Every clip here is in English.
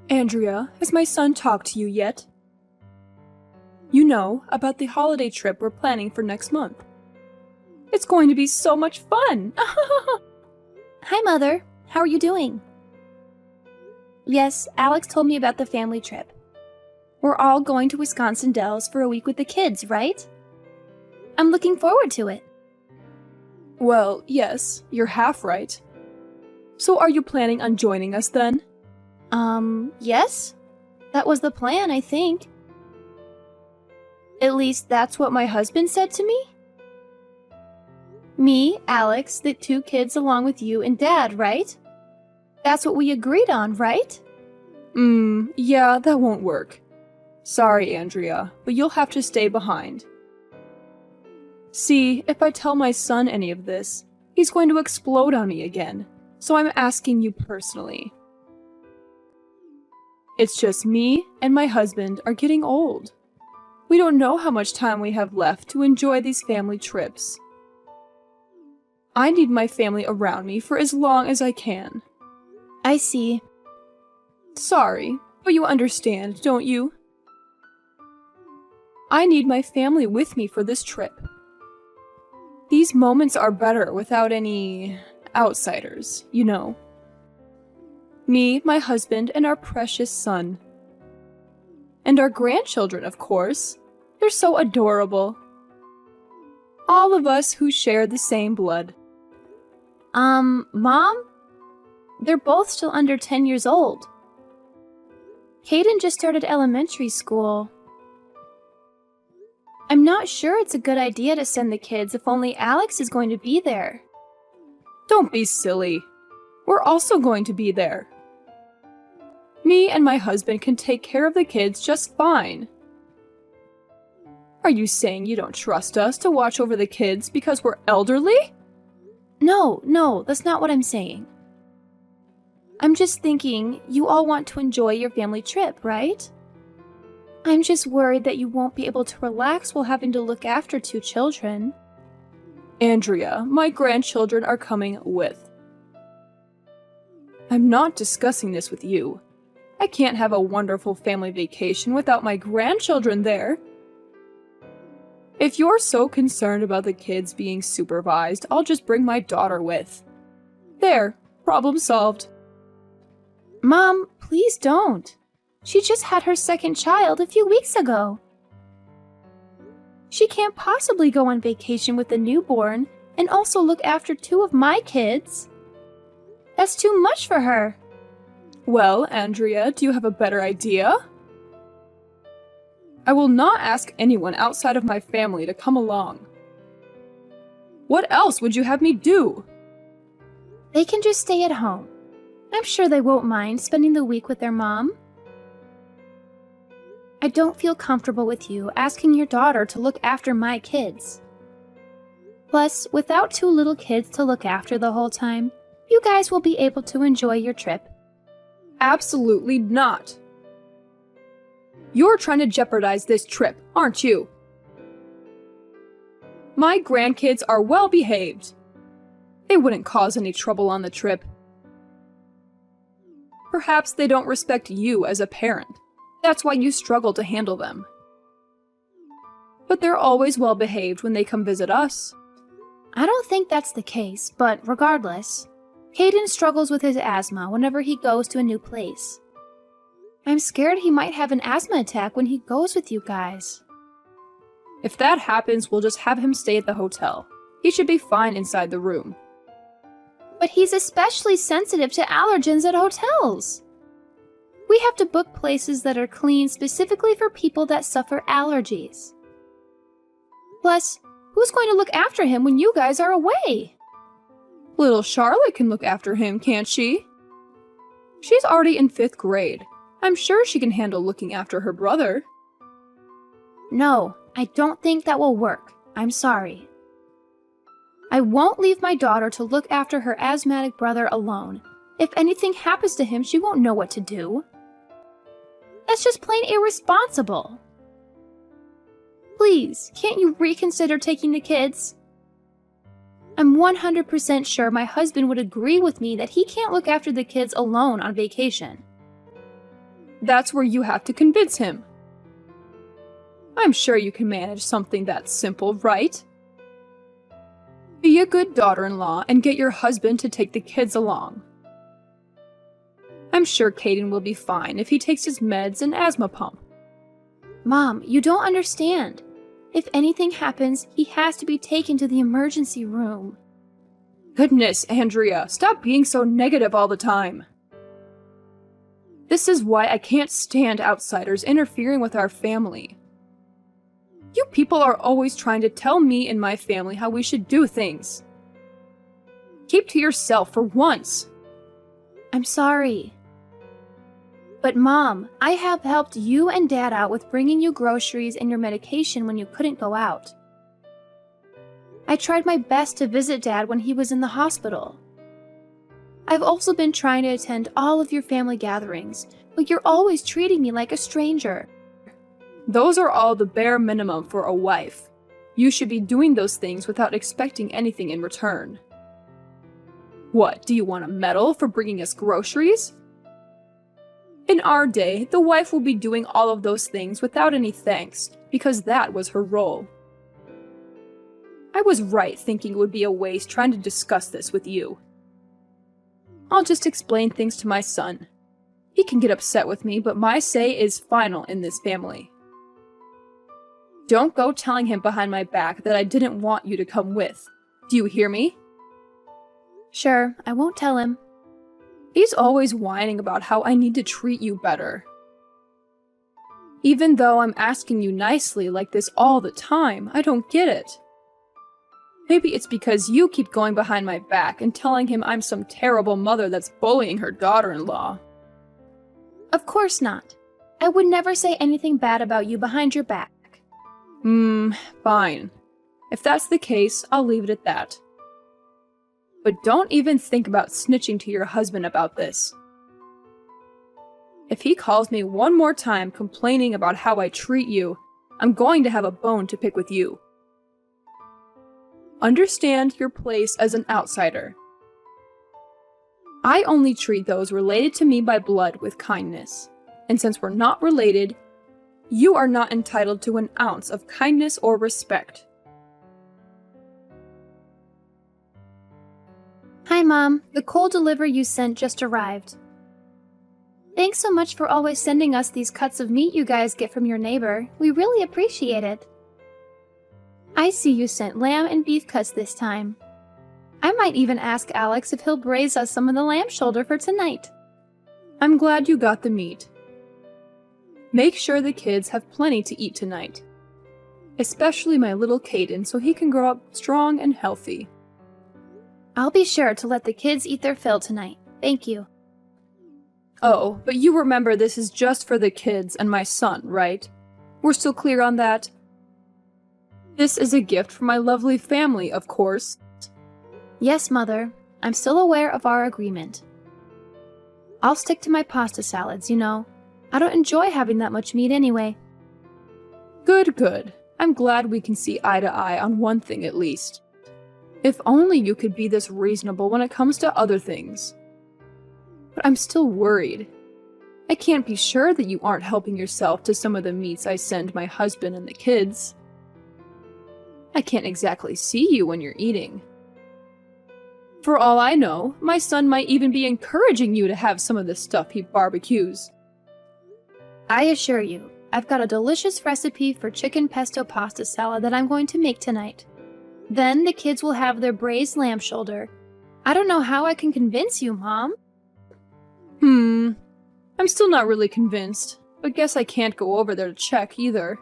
Andrea, has my son talked to you yet? You know, about the holiday trip we're planning for next month. It's going to be so much fun! Hi, Mother. How are you doing? Yes, Alex told me about the family trip. We're all going to Wisconsin Dells for a week with the kids, right? I'm looking forward to it. Well, yes, you're half right. So are you planning on joining us then? Yes? That was the plan, I think. At least that's what my husband said to me. Me, Alex, the 2 kids along with you and Dad, right? That's what we agreed on, right? Yeah, that won't work. Sorry, Andrea, but you'll have to stay behind. See, if I tell my son any of this, he's going to explode on me again, so I'm asking you personally. It's just me and my husband are getting old. We don't know how much time we have left to enjoy these family trips. I need my family around me for as long as I can. I see. Sorry, but you understand, don't you? I need my family with me for this trip. These moments are better without any outsiders, you know. Me, my husband, and our precious son. And our grandchildren, of course. They're so adorable. All of us who share the same blood. Mom? They're both still under 10 years old. Caden just started elementary school. I'm not sure it's a good idea to send the kids if only Alex is going to be there. Don't be silly. We're also going to be there. Me and my husband can take care of the kids just fine. Are you saying you don't trust us to watch over the kids because we're elderly? No, that's not what I'm saying. I'm just thinking you all want to enjoy your family trip, right? I'm just worried that you won't be able to relax while having to look after 2 children. Andrea, my grandchildren are coming with. I'm not discussing this with you. I can't have a wonderful family vacation without my grandchildren there. If you're so concerned about the kids being supervised, I'll just bring my daughter with. There, problem solved. Mom, please don't. She just had her 2nd child a few weeks ago. She can't possibly go on vacation with a newborn and also look after 2 of my kids. That's too much for her. Well, Andrea, do you have a better idea? I will not ask anyone outside of my family to come along. What else would you have me do? They can just stay at home. I'm sure they won't mind spending the week with their mom. I don't feel comfortable with you asking your daughter to look after my kids. Plus, without 2 little kids to look after the whole time, you guys will be able to enjoy your trip. Absolutely not. You're trying to jeopardize this trip, aren't you? My grandkids are well behaved. They wouldn't cause any trouble on the trip. Perhaps they don't respect you as a parent. That's why you struggle to handle them. But they're always well behaved when they come visit us. I don't think that's the case, but regardless, Caden struggles with his asthma whenever he goes to a new place. I'm scared he might have an asthma attack when he goes with you guys. If that happens, we'll just have him stay at the hotel. He should be fine inside the room. But he's especially sensitive to allergens at hotels. We have to book places that are clean specifically for people that suffer allergies. Plus, who's going to look after him when you guys are away? Little Charlotte can look after him, can't she? She's already in 5th grade. I'm sure she can handle looking after her brother. No, I don't think that will work. I'm sorry. I won't leave my daughter to look after her asthmatic brother alone. If anything happens to him, she won't know what to do. That's just plain irresponsible. Please, can't you reconsider taking the kids? I'm 100% sure my husband would agree with me that he can't look after the kids alone on vacation. That's where you have to convince him. I'm sure you can manage something that simple, right? Be a good daughter-in-law and get your husband to take the kids along. I'm sure Caden will be fine if he takes his meds and asthma pump. Mom, you don't understand. If anything happens, he has to be taken to the emergency room. Goodness, Andrea, stop being so negative all the time. This is why I can't stand outsiders interfering with our family. You people are always trying to tell me and my family how we should do things. Keep to yourself for once. I'm sorry. But Mom, I have helped you and Dad out with bringing you groceries and your medication when you couldn't go out. I tried my best to visit Dad when he was in the hospital. I've also been trying to attend all of your family gatherings, but you're always treating me like a stranger. Those are all the bare minimum for a wife. You should be doing those things without expecting anything in return. What, do you want a medal for bringing us groceries? In our day, the wife will be doing all of those things without any thanks, because that was her role. I was right thinking it would be a waste trying to discuss this with you. I'll just explain things to my son. He can get upset with me, but my say is final in this family. Don't go telling him behind my back that I didn't want you to come with. Do you hear me? Sure, I won't tell him. He's always whining about how I need to treat you better. Even though I'm asking you nicely like this all the time, I don't get it. Maybe it's because you keep going behind my back and telling him I'm some terrible mother that's bullying her daughter-in-law. Of course not. I would never say anything bad about you behind your back. Fine. If that's the case, I'll leave it at that. But don't even think about snitching to your husband about this. If he calls me one more time complaining about how I treat you, I'm going to have a bone to pick with you. Understand your place as an outsider. I only treat those related to me by blood with kindness, and since we're not related, you are not entitled to an ounce of kindness or respect. Hi, Mom. The coal delivery you sent just arrived. Thanks so much for always sending us these cuts of meat you guys get from your neighbor. We really appreciate it. I see you sent lamb and beef cuts this time. I might even ask Alex if he'll braise us some of the lamb shoulder for tonight. I'm glad you got the meat. Make sure the kids have plenty to eat tonight. Especially my little Caden, so he can grow up strong and healthy. I'll be sure to let the kids eat their fill tonight. Thank you. Oh, but you remember this is just for the kids and my son, right? We're still clear on that? This is a gift from my lovely family, of course. Yes, Mother. I'm still aware of our agreement. I'll stick to my pasta salads, you know. I don't enjoy having that much meat anyway. Good. I'm glad we can see eye to eye on one thing at least. If only you could be this reasonable when it comes to other things. But I'm still worried. I can't be sure that you aren't helping yourself to some of the meats I send my husband and the kids. I can't exactly see you when you're eating. For all I know, my son might even be encouraging you to have some of the stuff he barbecues. I assure you, I've got a delicious recipe for chicken pesto pasta salad that I'm going to make tonight. Then the kids will have their braised lamb shoulder. I don't know how I can convince you, Mom. I'm still not really convinced, but guess I can't go over there to check either.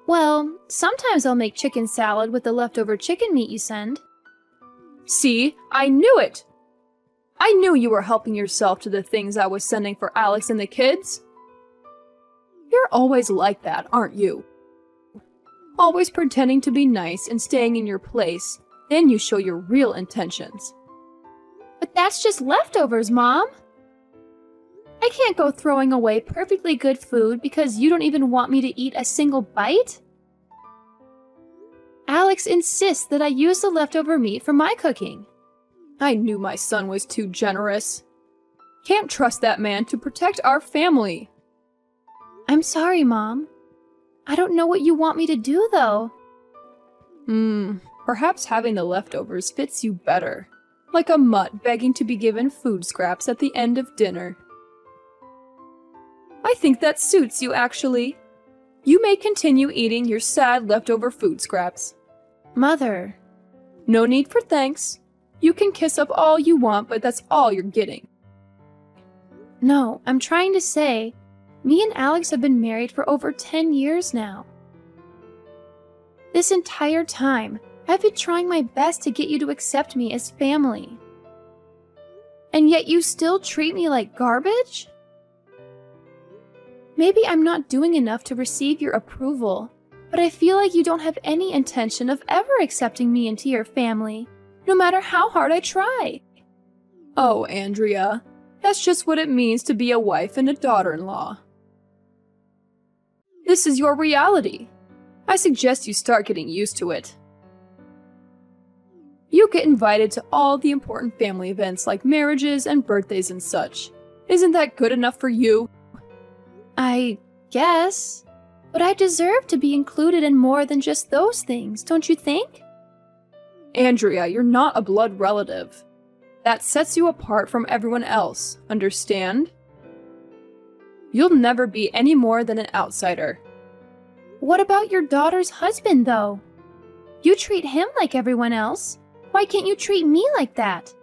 Well, sometimes I'll make chicken salad with the leftover chicken meat you send. See, I knew it! I knew you were helping yourself to the things I was sending for Alex and the kids. You're always like that, aren't you? Always pretending to be nice and staying in your place, then you show your real intentions. But that's just leftovers, Mom! I can't go throwing away perfectly good food because you don't even want me to eat a single bite? Alex insists that I use the leftover meat for my cooking. I knew my son was too generous. Can't trust that man to protect our family. I'm sorry, Mom. I don't know what you want me to do, though. Perhaps having the leftovers fits you better. Like a mutt begging to be given food scraps at the end of dinner. I think that suits you, actually. You may continue eating your sad leftover food scraps. Mother. No need for thanks. You can kiss up all you want, but that's all you're getting. No, I'm trying to say, me and Alex have been married for over 10 years now. This entire time, I've been trying my best to get you to accept me as family. And yet you still treat me like garbage? Maybe I'm not doing enough to receive your approval, but I feel like you don't have any intention of ever accepting me into your family, no matter how hard I try. Oh, Andrea, that's just what it means to be a wife and a daughter-in-law. This is your reality. I suggest you start getting used to it. You get invited to all the important family events like marriages and birthdays and such. Isn't that good enough for you? I guess. But I deserve to be included in more than just those things, don't you think? Andrea, you're not a blood relative. That sets you apart from everyone else, understand? You'll never be any more than an outsider. What about your daughter's husband, though? You treat him like everyone else. Why can't you treat me like that?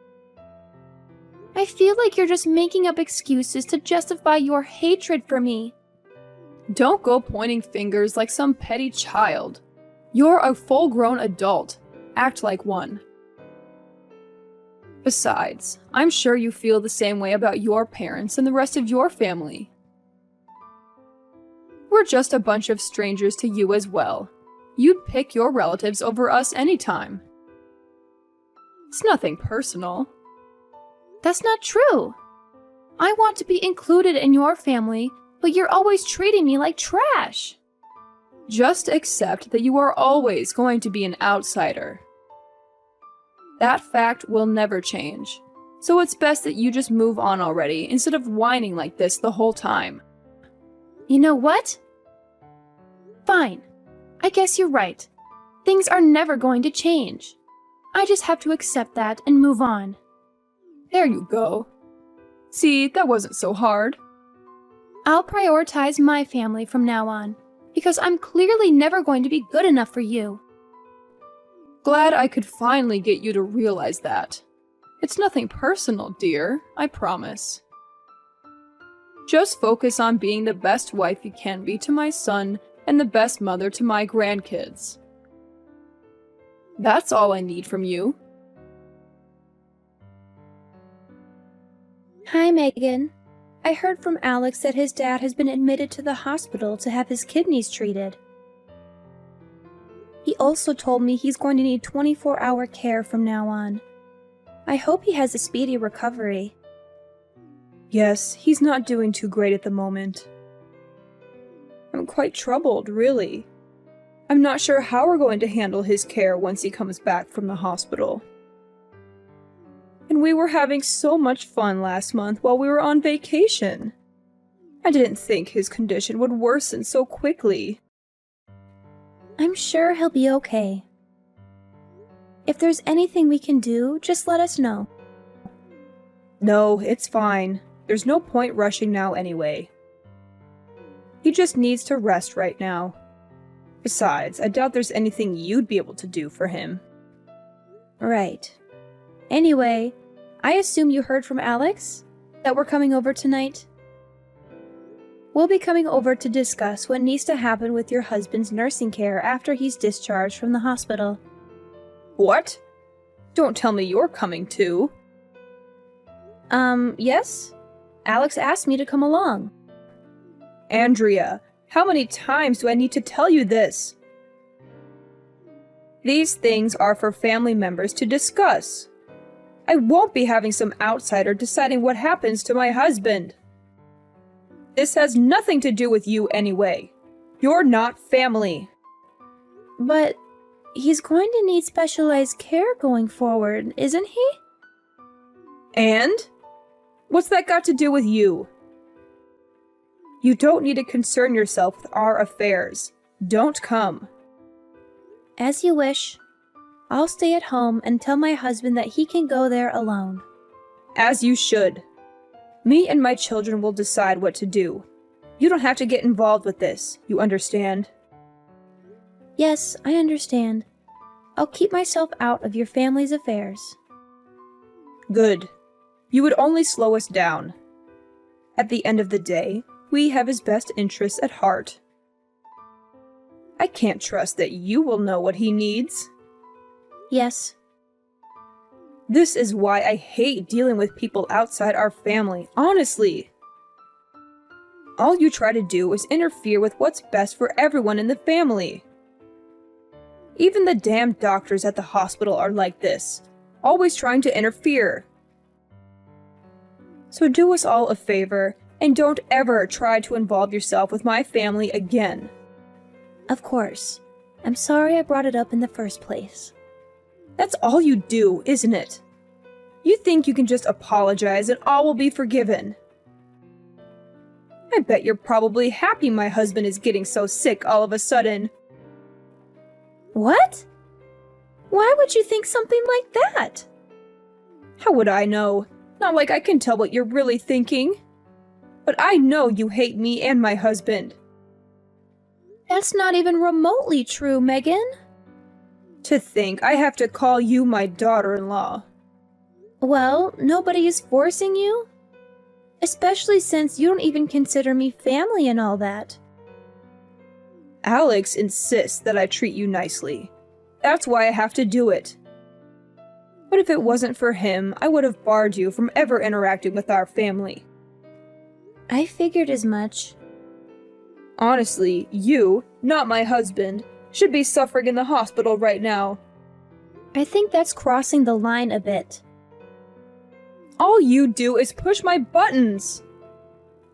I feel like you're just making up excuses to justify your hatred for me. Don't go pointing fingers like some petty child. You're a full-grown adult. Act like one. Besides, I'm sure you feel the same way about your parents and the rest of your family. We're just a bunch of strangers to you as well. You'd pick your relatives over us anytime. It's nothing personal. That's not true. I want to be included in your family, but you're always treating me like trash. Just accept that you are always going to be an outsider. That fact will never change. So it's best that you just move on already instead of whining like this the whole time. You know what? Fine. I guess you're right. Things are never going to change. I just have to accept that and move on. There you go. See, that wasn't so hard. I'll prioritize my family from now on, because I'm clearly never going to be good enough for you. Glad I could finally get you to realize that. It's nothing personal, dear, I promise. Just focus on being the best wife you can be to my son and the best mother to my grandkids. That's all I need from you. Hi, Megan. I heard from Alex that his dad has been admitted to the hospital to have his kidneys treated. He also told me he's going to need 24-hour care from now on. I hope he has a speedy recovery. Yes, he's not doing too great at the moment. I'm quite troubled, really. I'm not sure how we're going to handle his care once he comes back from the hospital. And we were having so much fun last month while we were on vacation. I didn't think his condition would worsen so quickly. I'm sure he'll be okay. If there's anything we can do, just let us know. No, it's fine. There's no point rushing now anyway. He just needs to rest right now. Besides, I doubt there's anything you'd be able to do for him. Right. Anyway, I assume you heard from Alex? That we're coming over tonight? We'll be coming over to discuss what needs to happen with your husband's nursing care after he's discharged from the hospital. What? Don't tell me you're coming too. Yes? Alex asked me to come along. Andrea, how many times do I need to tell you this? These things are for family members to discuss. I won't be having some outsider deciding what happens to my husband. This has nothing to do with you anyway. You're not family. But he's going to need specialized care going forward, isn't he? And? What's that got to do with you? You don't need to concern yourself with our affairs. Don't come. As you wish. I'll stay at home and tell my husband that he can go there alone. As you should. Me and my children will decide what to do. You don't have to get involved with this, you understand? Yes, I understand. I'll keep myself out of your family's affairs. Good. You would only slow us down. At the end of the day, we have his best interests at heart. I can't trust that you will know what he needs. Yes. This is why I hate dealing with people outside our family, honestly. All you try to do is interfere with what's best for everyone in the family. Even the damn doctors at the hospital are like this, always trying to interfere. So do us all a favor, and don't ever try to involve yourself with my family again. Of course. I'm sorry I brought it up in the first place. That's all you do, isn't it? You think you can just apologize and all will be forgiven. I bet you're probably happy my husband is getting so sick all of a sudden. What? Why would you think something like that? How would I know? Not like I can tell what you're really thinking. But I know you hate me and my husband. That's not even remotely true, Megan. To think I have to call you my daughter-in-law. Well, nobody is forcing you. Especially since you don't even consider me family and all that. Alex insists that I treat you nicely. That's why I have to do it. But if it wasn't for him, I would have barred you from ever interacting with our family. I figured as much. Honestly, you, not my husband, should be suffering in the hospital right now. I think that's crossing the line a bit. All you do is push my buttons.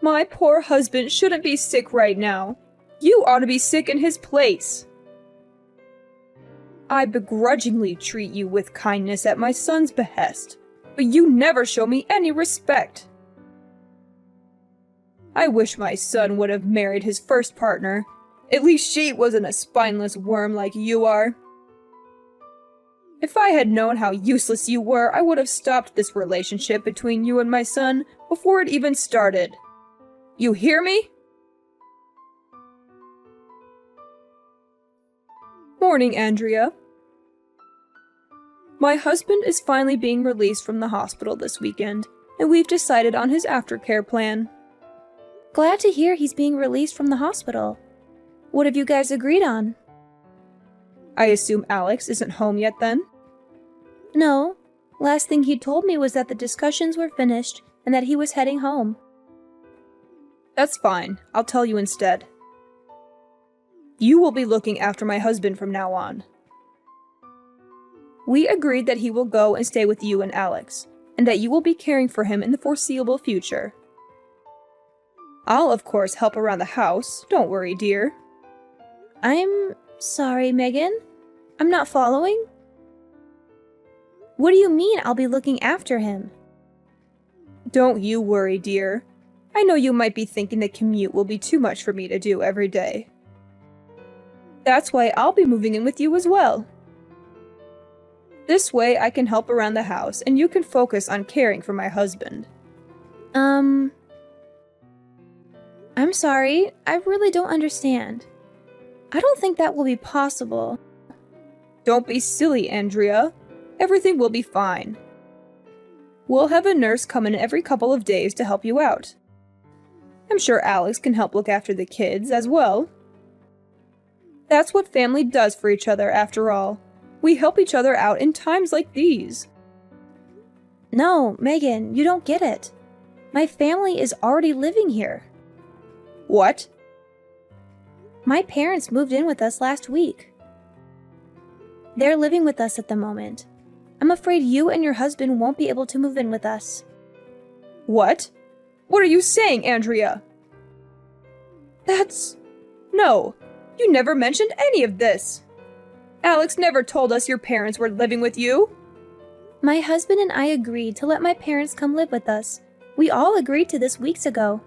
My poor husband shouldn't be sick right now. You ought to be sick in his place. I begrudgingly treat you with kindness at my son's behest, but you never show me any respect. I wish my son would have married his first partner. At least she wasn't a spineless worm like you are. If I had known how useless you were, I would have stopped this relationship between you and my son before it even started. You hear me? Morning, Andrea. My husband is finally being released from the hospital this weekend, and we've decided on his aftercare plan. Glad to hear he's being released from the hospital. What have you guys agreed on? I assume Alex isn't home yet then? No. Last thing he told me was that the discussions were finished and that he was heading home. That's fine. I'll tell you instead. You will be looking after my husband from now on. We agreed that he will go and stay with you and Alex, and that you will be caring for him in the foreseeable future. I'll, of course, help around the house. Don't worry, dear. I'm sorry, Megan. I'm not following. What do you mean I'll be looking after him? Don't you worry, dear. I know you might be thinking the commute will be too much for me to do every day. That's why I'll be moving in with you as well. This way I can help around the house and you can focus on caring for my husband. I'm sorry, I really don't understand. I don't think that will be possible. Don't be silly, Andrea. Everything will be fine. We'll have a nurse come in every couple of days to help you out. I'm sure Alex can help look after the kids as well. That's what family does for each other, after all. We help each other out in times like these. No, Megan, you don't get it. My family is already living here. What? My parents moved in with us last week. They're living with us at the moment. I'm afraid you and your husband won't be able to move in with us. What? What are you saying, Andrea? No, you never mentioned any of this. Alex never told us your parents were living with you. My husband and I agreed to let my parents come live with us We all agreed to this weeks ago.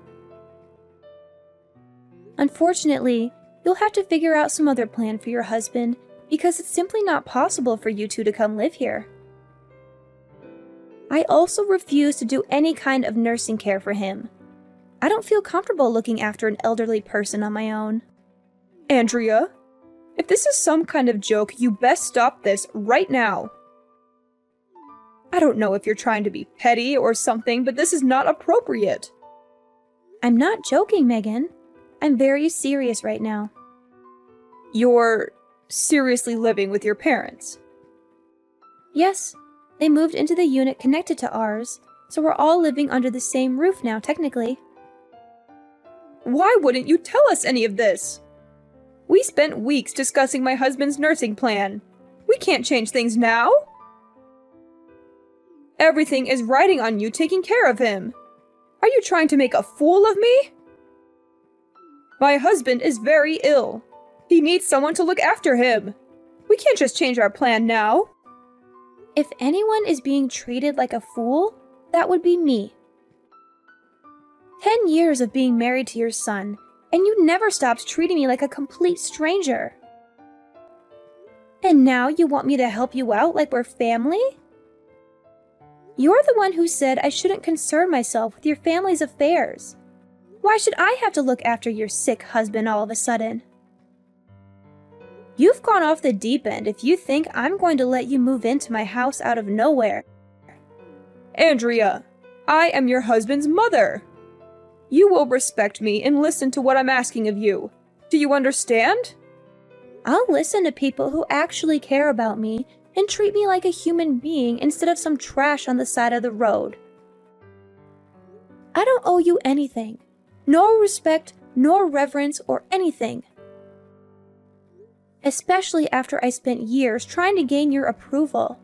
Unfortunately, you'll have to figure out some other plan for your husband because it's simply not possible for you two to come live here. I also refuse to do any kind of nursing care for him. I don't feel comfortable looking after an elderly person on my own. Andrea, if this is some kind of joke, you best stop this right now. I don't know if you're trying to be petty or something, but this is not appropriate. I'm not joking, Megan. I'm very serious right now. You're seriously living with your parents? Yes, they moved into the unit connected to ours, so we're all living under the same roof now, technically. Why wouldn't you tell us any of this? We spent weeks discussing my husband's nursing plan. We can't change things now. Everything is riding on you taking care of him. Are you trying to make a fool of me? My husband is very ill. He needs someone to look after him. We can't just change our plan now. If anyone is being treated like a fool, that would be me. 10 years of being married to your son, and you never stopped treating me like a complete stranger. And now you want me to help you out like we're family? You're the one who said I shouldn't concern myself with your family's affairs. Why should I have to look after your sick husband all of a sudden? You've gone off the deep end if you think I'm going to let you move into my house out of nowhere. Andrea, I am your husband's mother. You will respect me and listen to what I'm asking of you. Do you understand? I'll listen to people who actually care about me and treat me like a human being instead of some trash on the side of the road. I don't owe you anything. No respect, nor reverence, or anything. Especially after I spent years trying to gain your approval.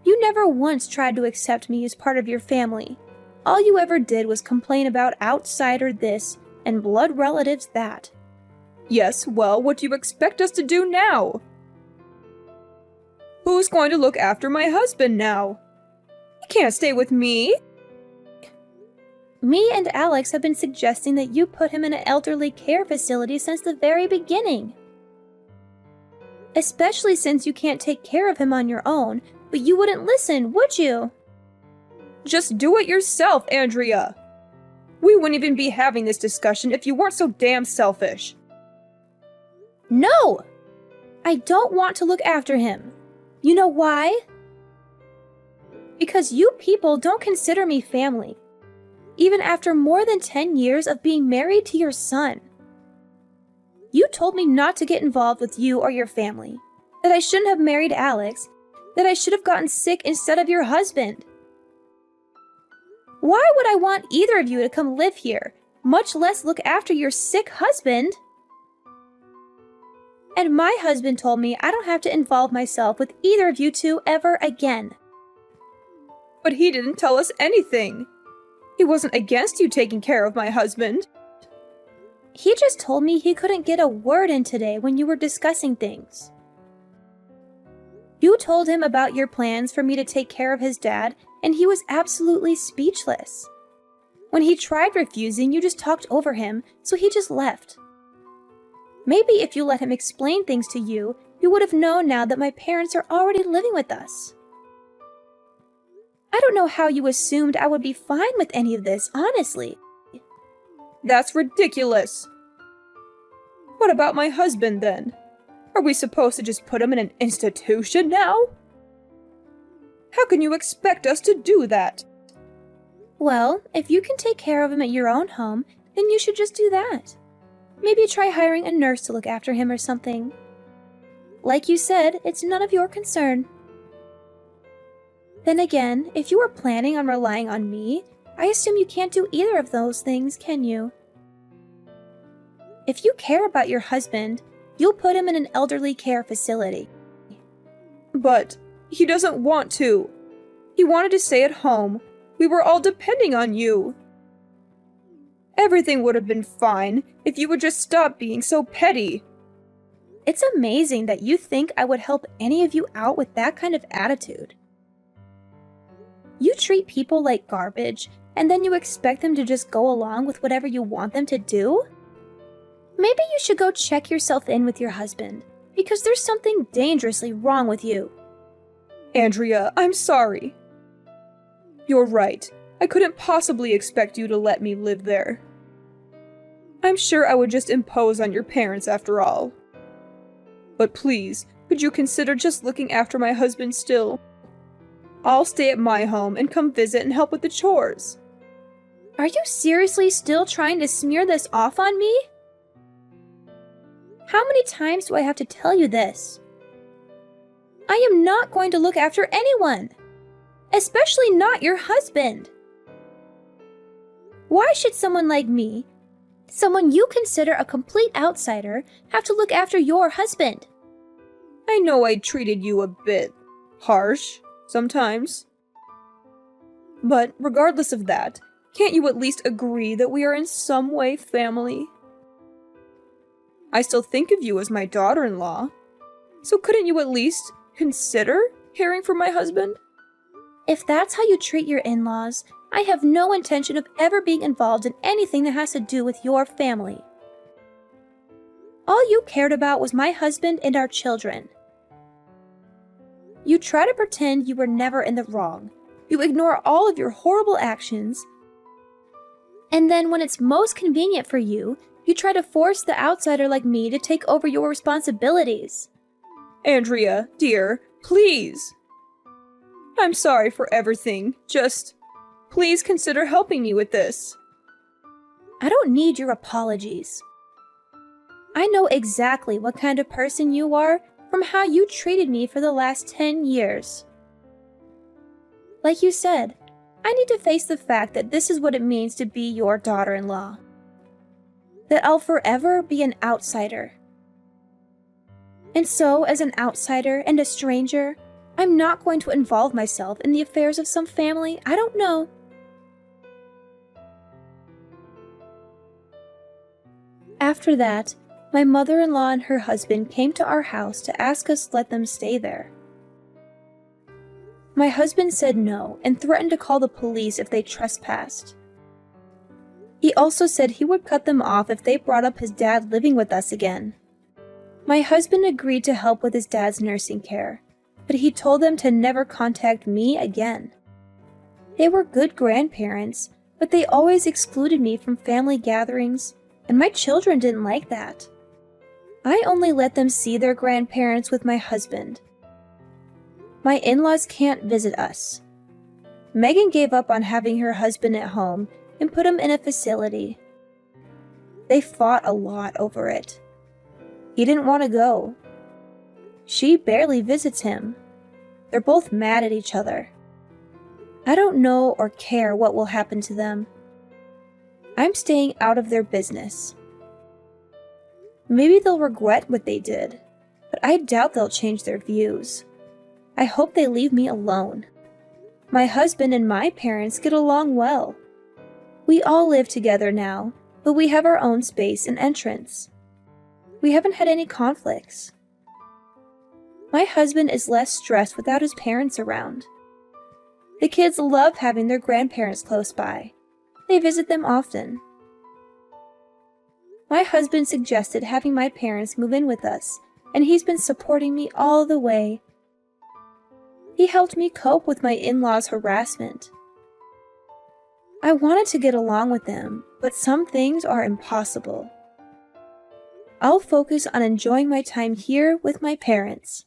You never once tried to accept me as part of your family. All you ever did was complain about outsider this and blood relatives that. Yes, well, what do you expect us to do now? Who's going to look after my husband now? He can't stay with me. Me and Alex have been suggesting that you put him in an elderly care facility since the very beginning. Especially since you can't take care of him on your own, but you wouldn't listen, would you? Just do it yourself, Andrea. We wouldn't even be having this discussion if you weren't so damn selfish. No! I don't want to look after him. You know why? Because you people don't consider me family, even after more than 10 years of being married to your son. You told me not to get involved with you or your family, that I shouldn't have married Alex, that I should have gotten sick instead of your husband. Why would I want either of you to come live here, much less look after your sick husband? And my husband told me I don't have to involve myself with either of you two ever again. But he didn't tell us anything. He wasn't against you taking care of my husband. He just told me he couldn't get a word in today when you were discussing things. You told him about your plans for me to take care of his dad, and he was absolutely speechless. When he tried refusing, you just talked over him, so he just left. Maybe if you let him explain things to you, you would have known now that my parents are already living with us. I don't know how you assumed I would be fine with any of this, honestly. That's ridiculous. What about my husband, then? Are we supposed to just put him in an institution now? How can you expect us to do that? Well, if you can take care of him at your own home, then you should just do that. Maybe try hiring a nurse to look after him or something. Like you said, it's none of your concern. Then again, if you are planning on relying on me, I assume you can't do either of those things, can you? If you care about your husband, you'll put him in an elderly care facility. But he doesn't want to. He wanted to stay at home. We were all depending on you. Everything would have been fine if you would just stop being so petty. It's amazing that you think I would help any of you out with that kind of attitude. You treat people like garbage, and then you expect them to just go along with whatever you want them to do? Maybe you should go check yourself in with your husband, because there's something dangerously wrong with you. Andrea, I'm sorry. You're right. I couldn't possibly expect you to let me live there. I'm sure I would just impose on your parents after all. But please, could you consider just looking after my husband still? I'll stay at my home and come visit and help with the chores. Are you seriously still trying to smear this off on me? How many times do I have to tell you this? I am not going to look after anyone, especially not your husband. Why should someone like me, someone you consider a complete outsider, have to look after your husband? I know I treated you a bit harsh sometimes. But regardless of that, can't you at least agree that we are in some way family? I still think of you as my daughter-in-law, so couldn't you at least consider caring for my husband? If that's how you treat your in-laws, I have no intention of ever being involved in anything that has to do with your family. All you cared about was my husband and our children. You try to pretend you were never in the wrong. You ignore all of your horrible actions. And then when it's most convenient for you, you try to force the outsider like me to take over your responsibilities. Andrea, dear, please. I'm sorry for everything. Just, please consider helping me with this. I don't need your apologies. I know exactly what kind of person you are from how you treated me for the last 10 years. Like you said, I need to face the fact that this is what it means to be your daughter-in-law. That I'll forever be an outsider. And so, as an outsider and a stranger, I'm not going to involve myself in the affairs of some family I don't know. After that, my mother-in-law and her husband came to our house to ask us to let them stay there. My husband said no and threatened to call the police if they trespassed. He also said he would cut them off if they brought up his dad living with us again. My husband agreed to help with his dad's nursing care, but he told them to never contact me again. They were good grandparents, but they always excluded me from family gatherings, and my children didn't like that. I only let them see their grandparents with my husband. My in-laws can't visit us. Megan gave up on having her husband at home and put him in a facility. They fought a lot over it. He didn't want to go. She barely visits him. They're both mad at each other. I don't know or care what will happen to them. I'm staying out of their business. Maybe they'll regret what they did, but I doubt they'll change their views. I hope they leave me alone. My husband and my parents get along well. We all live together now, but we have our own space and entrance. We haven't had any conflicts. My husband is less stressed without his parents around. The kids love having their grandparents close by. They visit them often. My husband suggested having my parents move in with us, and he's been supporting me all the way. He helped me cope with my in-laws' harassment. I wanted to get along with them, but some things are impossible. I'll focus on enjoying my time here with my parents.